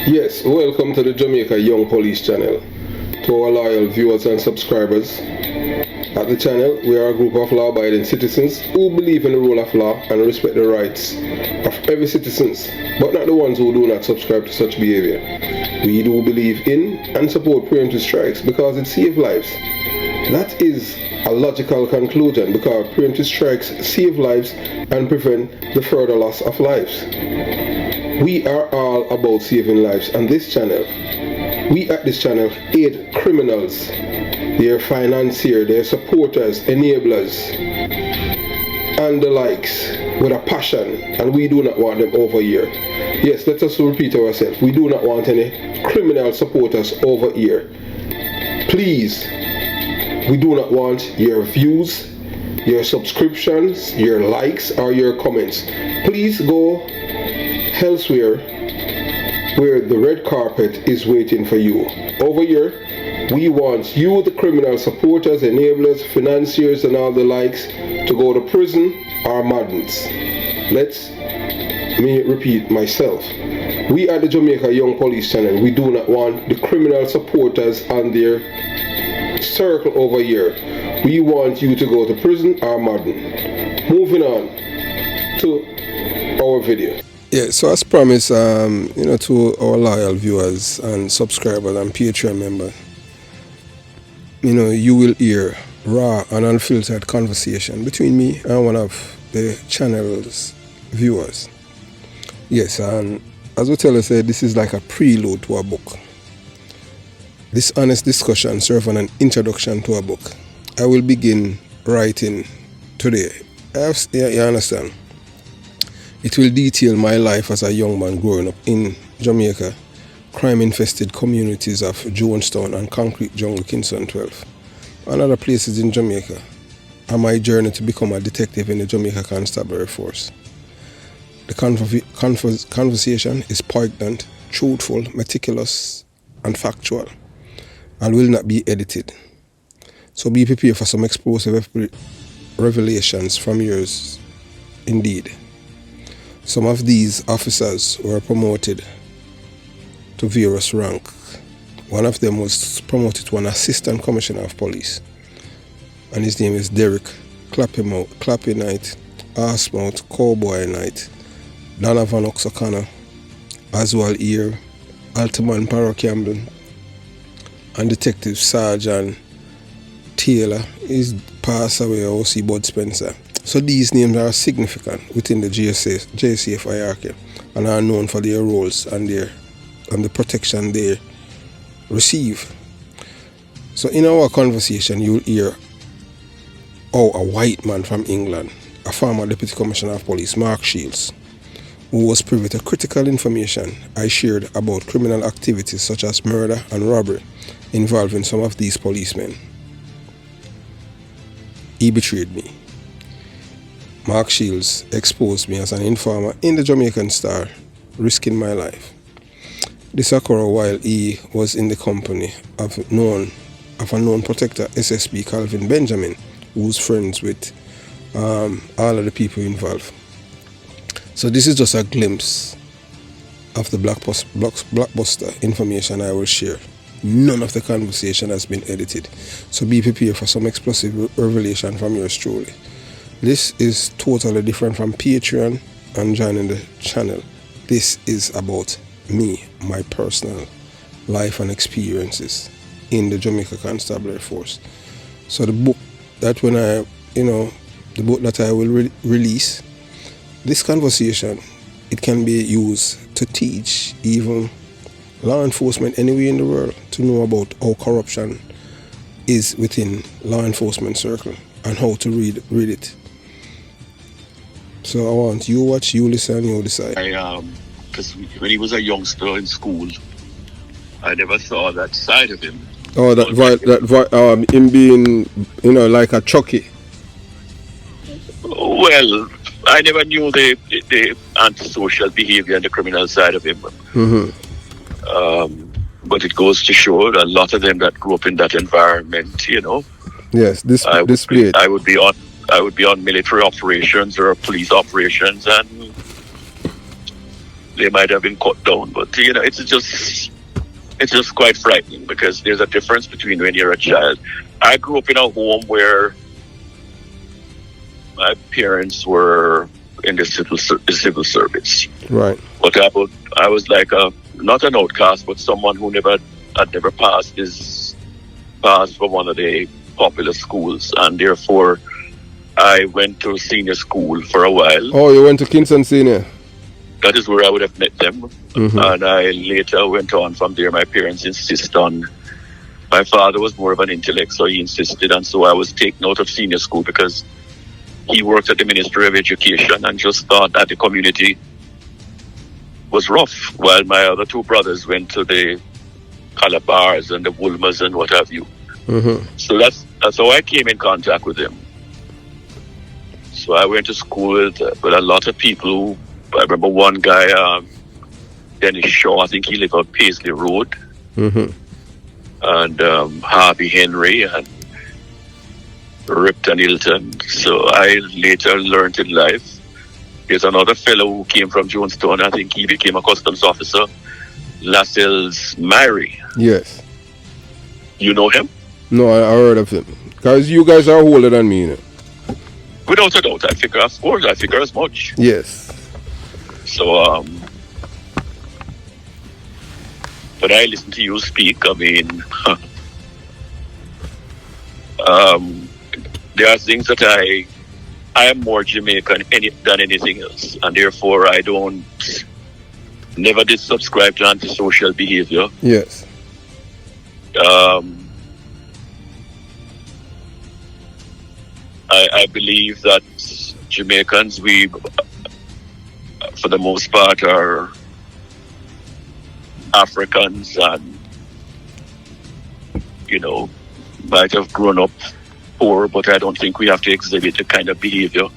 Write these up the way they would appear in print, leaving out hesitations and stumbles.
Yes, welcome to the Jamaica Young Police channel. To our loyal viewers and subscribers, at the channel, we are a group of law-abiding citizens who believe in the rule of law and respect the rights of every citizen, but not the ones who do not subscribe to such behavior. We do believe in and support preemptive strikes because it saves lives. That is a logical conclusion because preemptive strikes save lives and prevent the further loss of lives. We are all about saving lives on this channel. We at this channel aid criminals, their financiers, their supporters, enablers, and the likes with a passion, and we do not want them over here. Yes, let us repeat ourselves. We do not want any criminal supporters over here. Please, we do not want your views, your subscriptions, your likes, or your comments. Please go elsewhere where the red carpet is waiting for you. Over here, we want you, the criminal supporters, enablers, financiers, and all the likes, to go to prison or madness. Let me repeat myself. We at the Jamaica Young Police channel, we do not want the criminal supporters and their circle over here. We want you to go to prison or madden. Moving on to our video. Yeah, so as promised, to our loyal viewers and subscribers and Patreon members, you will hear raw and unfiltered conversation between me and one of the channel's viewers. Yes, and as we tell us, this is like a prelude to a book. This honest discussion serves as an introduction to a book. I will begin writing today. You understand? It will detail my life as a young man growing up in Jamaica, crime-infested communities of Jonestown and Concrete Jungle, Kingston 12, and other places in Jamaica, and my journey to become a detective in the Jamaica Constabulary Force. The conversation is poignant, truthful, meticulous, and factual, and will not be edited. So be prepared for some explosive revelations from yours indeed. Some of these officers were promoted to various rank. One of them was promoted to an assistant commissioner of police, and his name is Derek Clappy Knight, Arsmouth, Cowboy Knight, Donovan Oxacana, Oswald Ear, Altaman Parra Campbell, and Detective Sergeant Taylor is passed away, O.C. Bud Spencer. So these names are significant within the JCF hierarchy and are known for their roles and the protection they receive. So in our conversation, you'll hear how a white man from England, a former Deputy Commissioner of Police, Mark Shields, who was privy to critical information I shared about criminal activities such as murder and robbery involving some of these policemen. He betrayed me. Mark Shields exposed me as an informer in the Jamaican Star, risking my life. This occurred while he was in the company of a known protector, SSP Calvin Benjamin, who was friends with all of the people involved. So this is just a glimpse of the blockbuster information I will share. None of the conversation has been edited, so be prepared for some explosive revelation from yours truly. This is totally different from Patreon and joining the channel. This is about me, my personal life and experiences in the Jamaica Constabulary Force. So the book that I will release, this conversation, it can be used to teach even law enforcement anywhere in the world to know about how corruption is within law enforcement circle and how to read it. So I want you watch, you listen, you decide. Because when he was a youngster in school, I never saw that side of him. Oh, him being, like a Chucky. Well, I never knew the antisocial behavior and the criminal side of him. Mm-hmm. But it goes to show that a lot of them that grew up in that environment, Yes, I would be on military operations or police operations, and they might have been cut down. But it's just quite frightening because there's a difference between when you're a child. I grew up in a home where my parents were in the civil service. Right. But I was like not an outcast, but someone who had never passed for one of the popular schools, and therefore I went to senior school for a while. Oh, you went to Kingston Senior? That is where I would have met them. And I later went on from there. My parents insist on, my father was more of an intellect, so he insisted, and so I was taken out of senior school because he worked at the Ministry of Education and just thought that the community was rough, while my other two brothers went to the Calabars and the Woolmers and what have you. So that's how I came in contact with them. So I went to school with a lot of people. I remember one guy, Dennis Shaw, I think he lived on Paisley Road. And Harvey Henry and Ripton Hilton. So I later learned in life. There's another fellow who came from Jonestown. I think he became a customs officer. Lascelles Mary. Yes. You know him? No, I heard of him. Because you guys are older than me, you know. Without a doubt, I figure as much. Yes. So, but I listen to you speak. I mean, there are things that I am more Jamaican than anything else, and therefore I never did subscribe to antisocial behavior. Yes. I believe that Jamaicans, we, for the most part, are Africans and, might have grown up poor, but I don't think we have to exhibit the kind of behavior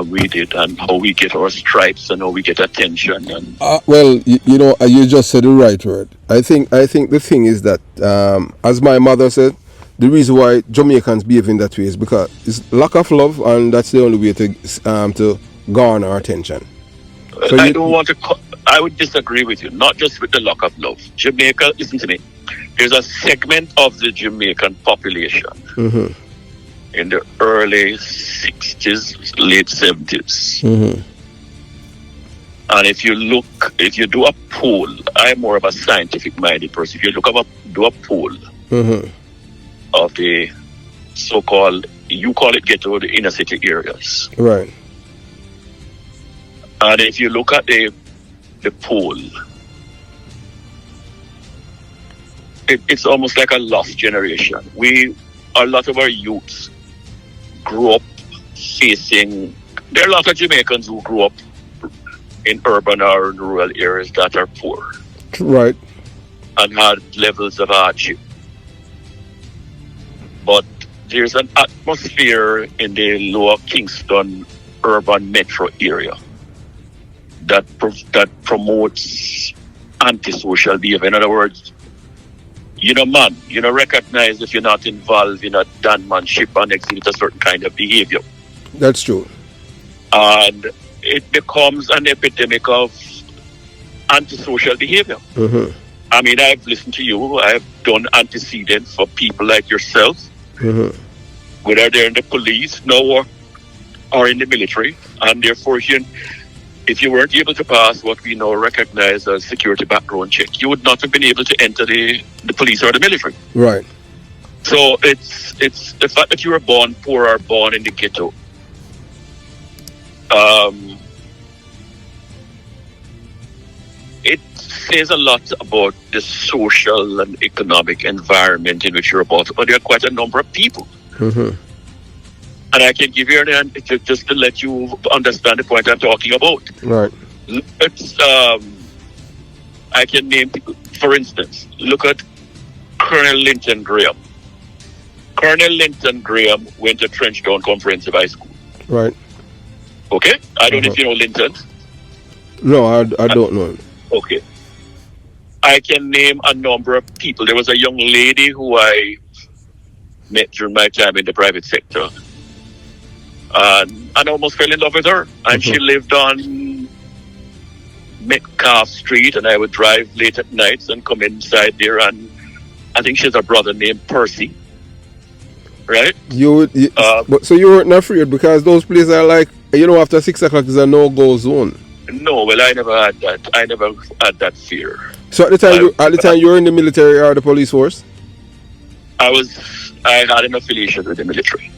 we did, and how we get our stripes and how we get attention. And well, you just said the right word. I think the thing is that, as my mother said, the reason why Jamaicans behave in that way is because it's lack of love, and that's the only way to garner attention. So I would disagree with you, not just with the lack of love. Jamaica, listen to me, there's a segment of the Jamaican population in the early 60s, late 70s. And if you do a poll, I'm more of a scientific minded person. If you do a poll of the so-called, you call it ghetto, the inner city areas. Right. And if you look at the poll, it's almost like a lost generation. A lot of our youths grew up there are a lot of Jamaicans who grew up in urban or rural areas that are poor. Right. And had levels of hardship. But there's an atmosphere in the lower Kingston urban metro area that promotes antisocial behavior. In other words, recognize if you're not involved in a danmanship and exhibit a certain kind of behavior. That's true. And it becomes an epidemic of antisocial behavior. I mean, I've listened to you. I've done antecedents for people like yourself, whether they're in the police now or in the military. And therefore, if you weren't able to pass what we now recognize as security background check, you would not have been able to enter the police or the military. Right. So it's the fact that you were born poor or born in the ghetto. It says a lot about the social and economic environment in which you're about. But there are quite a number of people. And I can give you an just to let you understand the point I'm talking about. Right. I can name people. For instance, look at Colonel Linton Graham. Colonel Linton Graham went to Trenchtown Comprehensive High School. Right. Okay? I don't know if you know Linton. No, I don't know him. Okay. I can name a number of people. There was a young lady who I met during my time in the private sector. And I almost fell in love with her. And she lived on off street, and I would drive late at nights and come inside there, and I think she has a brother named Percy, right? So you weren't afraid because those places are like, after 6 o'clock is a no-go zone. No, well, I never had that. I never had that fear. So at the time you were in the military or the police force? I had an affiliation with the military.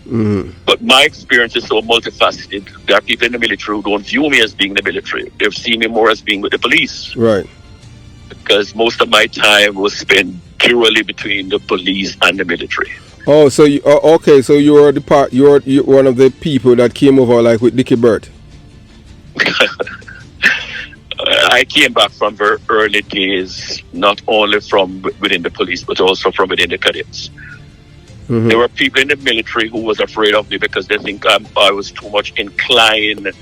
Mm-hmm. But my experience is so multifaceted. There are people in the military who don't view me as being the military. They see me more as being with the police. Right. Because most of my time was spent purely between the police and the military. Oh, so okay. So you were you're one of the people that came over like with Dickie Burt. I came back from very early days, not only from within the police, but also from within the cadets. Mm-hmm. There were people in the military who was afraid of me because they think I was too much inclined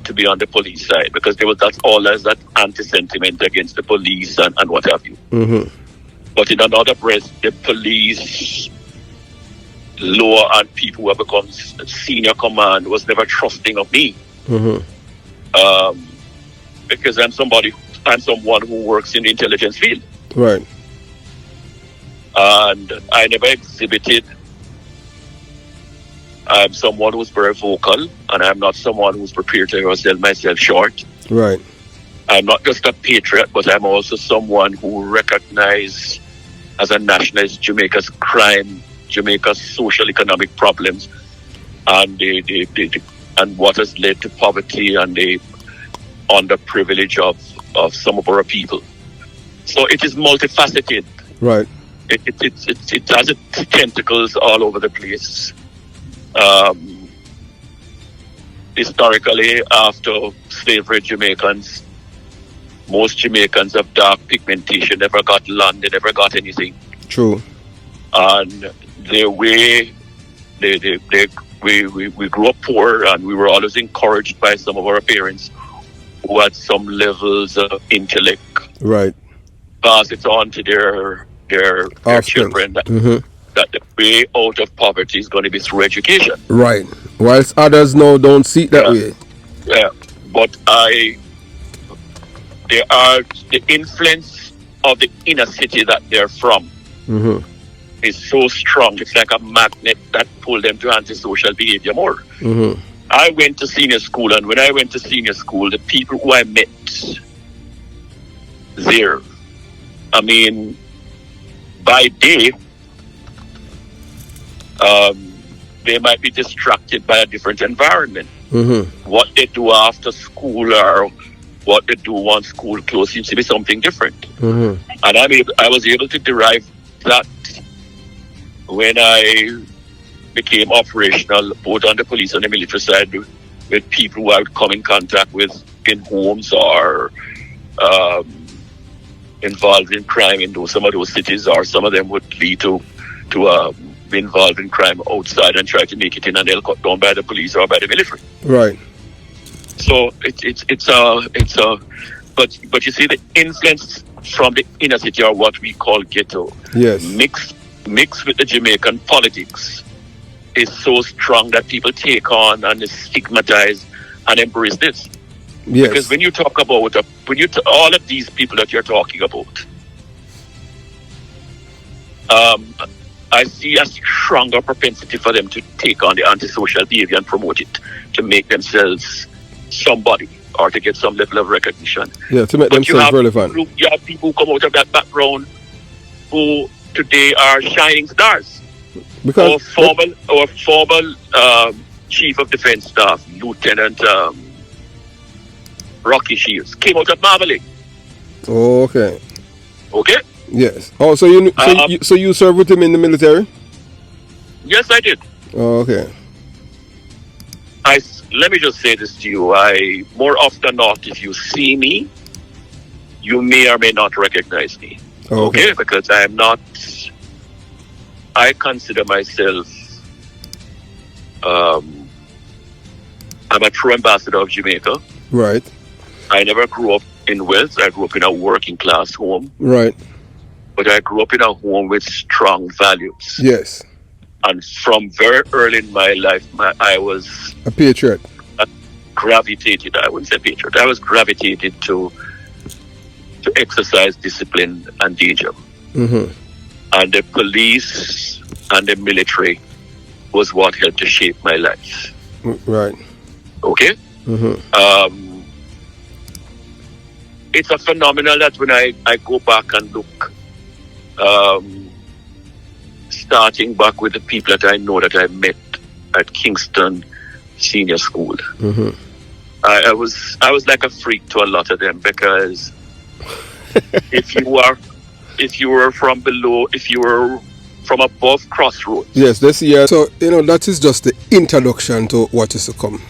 to be on the police side, because that's always that anti-sentiment against the police and what have you. Mm-hmm. But in another breath, the police, lower and people who have become senior command was never trusting of me. Mm-hmm. Because I'm someone who works in the intelligence field. Right. And I never exhibited. I'm someone who's very vocal, and I'm not someone who's prepared to sell myself short. Right. I'm not just a patriot, but I'm also someone who recognizes as a nationalist Jamaica's crime, Jamaica's social economic problems, and and what has led to poverty and the underprivilege of some of our people. So it is multifaceted. Right. It has its tentacles all over the place. Historically, after slavery, most Jamaicans have dark pigmentation, never got land, they never got anything. True. And we grew up poor, and we were always encouraged by some of our parents who had some levels of intellect. Right. Pass it on to their children that the way out of poverty is going to be through education. Right. Whilst others now don't see it that way. Yeah. But the influence of the inner city that they're from is so strong. It's like a magnet that pulled them to antisocial behavior more. Mm-hmm. I went to senior school, and when I went to senior school, the people who I met there, I mean, by day, they might be distracted by a different environment. Mm-hmm. What they do after school or what they do once school closed seems to be something different. Mm-hmm. And I was able to derive that when I became operational, both on the police and the military side, with people who I would come in contact with in homes or involved in crime in some of those cities, or some of them would lead to be involved in crime outside and try to make it in, and they'll cut down by the police or by the military. Right. So but you see, the influence from the inner city, or what we call ghetto, yes, mixed with the Jamaican politics, is so strong that people take on and stigmatize and embrace this. Yes. Because when you talk about all of these people that you're talking about, I see a stronger propensity for them to take on the antisocial behavior and promote it to make themselves somebody or to get some level of recognition. Yeah, to make themselves relevant. You have people who come out of that background who today are shining stars. Because our former Chief of Defense Staff, Lieutenant Rocky Shields, came out of Marmalade. Oh, okay. Okay? Yes. Oh, so you served with him in the military? Yes, I did. Oh, okay. Let me just say this to you. More often than not, if you see me, you may or may not recognize me. Oh, okay. Because I consider myself, I'm a true ambassador of Jamaica. Right. I never grew up in wealth. I grew up in a working class home. Right. But I grew up in a home with strong values. Yes. And from very early in my life, I was a patriot. I wouldn't say patriot. I was gravitated to to exercise discipline and danger. And the police and the military was what helped to shape my life. Right. Okay? It's a phenomenon that when I go back and look, starting back with the people that I know that I met at Kingston Senior School, I was like a freak to a lot of them, because if you were from below, if you were from above crossroads. Yes, this year. So, that is just the introduction to what is to come.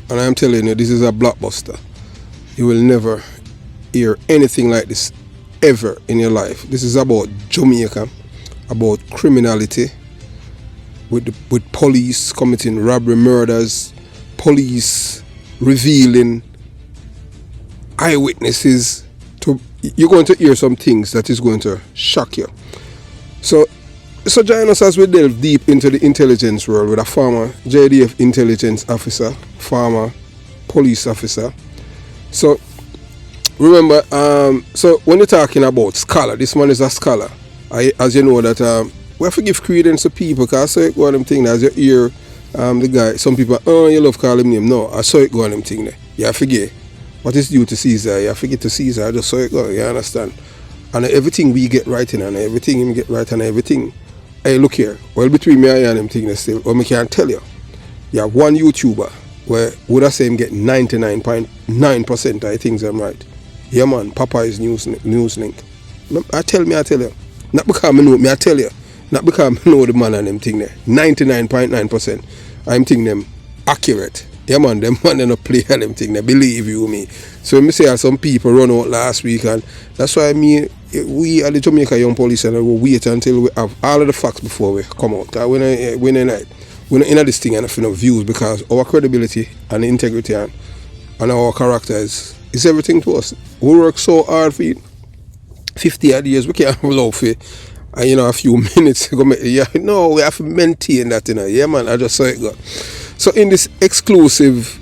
And I'm telling you, this is a blockbuster. You will never hear anything like this ever in your life. This is about Jamaica, about criminality, with police committing robbery, murders, police revealing eyewitnesses. You're going to hear some things that is going to shock you. So join us as we delve deep into the intelligence world with a former JDF intelligence officer, former police officer. So remember, so when you're talking about scholar, this man is a scholar. As you know that we have to give credence to people, because I saw it go on them thing as you hear the guy, some people, you love calling him name. No, I saw it go on them thing there. You forget what is due to Caesar, you forget to Caesar. I just saw it go, you understand? And everything we get right in, and everything him get right, and everything. Hey, look here, well, between me and him thing still, or me can tell you, you have one YouTuber where would I say him get 99.9% of things I'm right. Yeah man, Papa is Newslink. I tell you. Not because I know me, I tell you. Not because I know the man and them thing there. 99.9% I'm thinking them accurate. Yeah man, them man they not play and them thing there, believe you me. So when me say some people run out last week, and that's why we at the Jamaica Young Police and we wait until we have all of the facts before we come out. Cause we're not in this thing and nothing of views, because our credibility and integrity and our character is everything to us. We work so hard for it. 50 odd years, we can't allow for a few minutes go make, no, we have to maintain that, Yeah man, I just saw it go. So in this exclusive,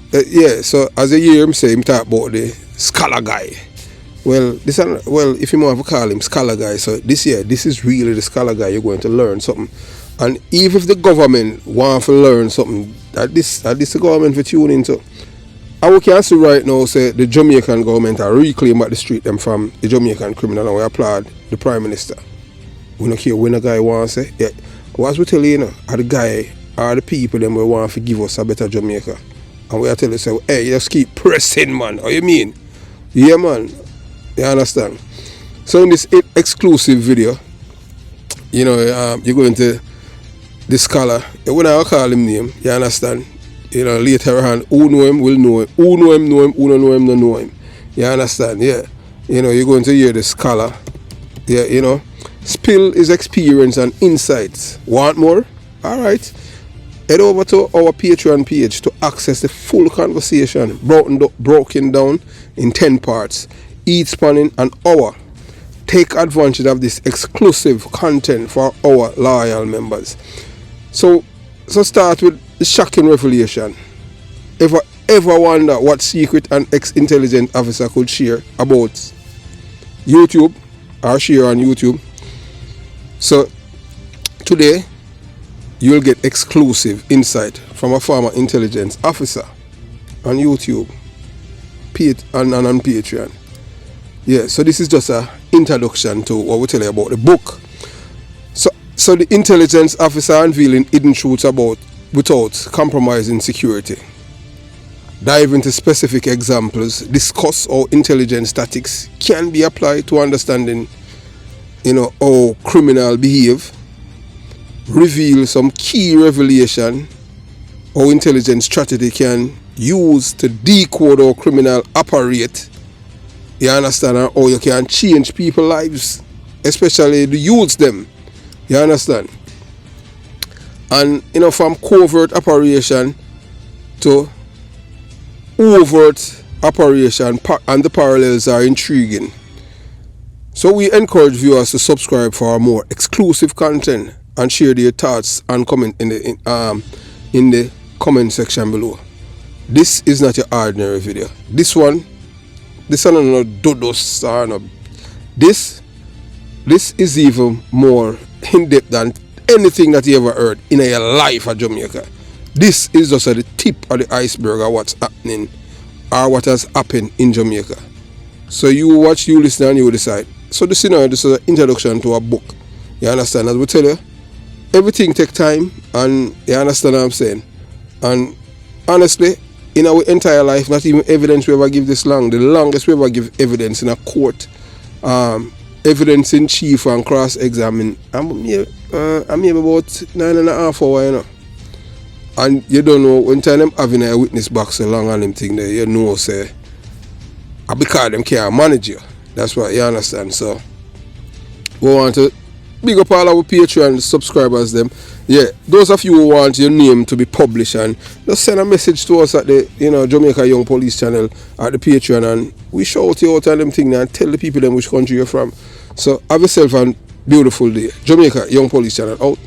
so as a year him say him talk about the scholar guy. Well, if you want to call him scholar guy, so this year, this is really the scholar guy. You're going to learn something. And even if the government want to learn something, that this the government for tune into. I can see right now, say the Jamaican government are reclaim at the street them from the Jamaican criminal, and we applaud the Prime Minister. We don't care when a guy wants to say, yeah, what we tell you, are the guy, are the people them we want to give us a better Jamaica. And we are telling you, say, hey, just keep pressing, man. What you mean? Yeah, man. You understand? So in this exclusive video, you're going to the scholar. When I call him name, you understand? Later on, who know him will know him. Who know him, who don't know him, don't know him. You understand? Yeah. You're going to hear the scholar. Yeah, spill his experience and insights. Want more? Alright. Head over to our Patreon page to access the full conversation broken down in 10 parts, each spanning an hour. Take advantage of this exclusive content for our loyal members. So start with the shocking revelation. Ever wonder what secret an ex-intelligence officer could share about YouTube or share on YouTube? So today you'll get exclusive insight from a former intelligence officer on YouTube and on Patreon. Yeah, so this is just an introduction to what we tell you about the book. So the intelligence officer unveiling hidden truths without compromising security. Dive into specific examples, discuss how intelligence tactics can be applied to understanding, how criminals behave, reveal some key revelation, how intelligence strategy can use to decode how criminals operate. You understand? How you can change people's lives, especially the youths them. You understand? And from covert operation to overt operation, and the parallels are intriguing. So we encourage viewers to subscribe for more exclusive content and share their thoughts and comment in the comment section below. This is not your ordinary video. This one no dodos or no This is even more in depth than anything that you ever heard in your life at Jamaica. This is just the tip of the iceberg of what's happening or what has happened in Jamaica. So you watch, you listen, and you decide. So this is an introduction to a book. You understand? As we tell you, everything take time, and you understand what I'm saying. And honestly, in our entire life, not even evidence we ever give this long. The longest we ever give evidence in a court, evidence in chief and cross-examine. I'm here about 9.5 hours, you know. And you don't know, when time them having a witness box so long and them thing there, you know, say, because them can't manage you. That's what you understand. So we want to big up all our Patreon subscribers them. Yeah, those of you who want your name to be published, and just send a message to us at the Jamaica Young Police channel at the Patreon, and we shout you out on them thing and tell the people them which country you're from. So have yourself a beautiful day. Jamaica Young Police channel out.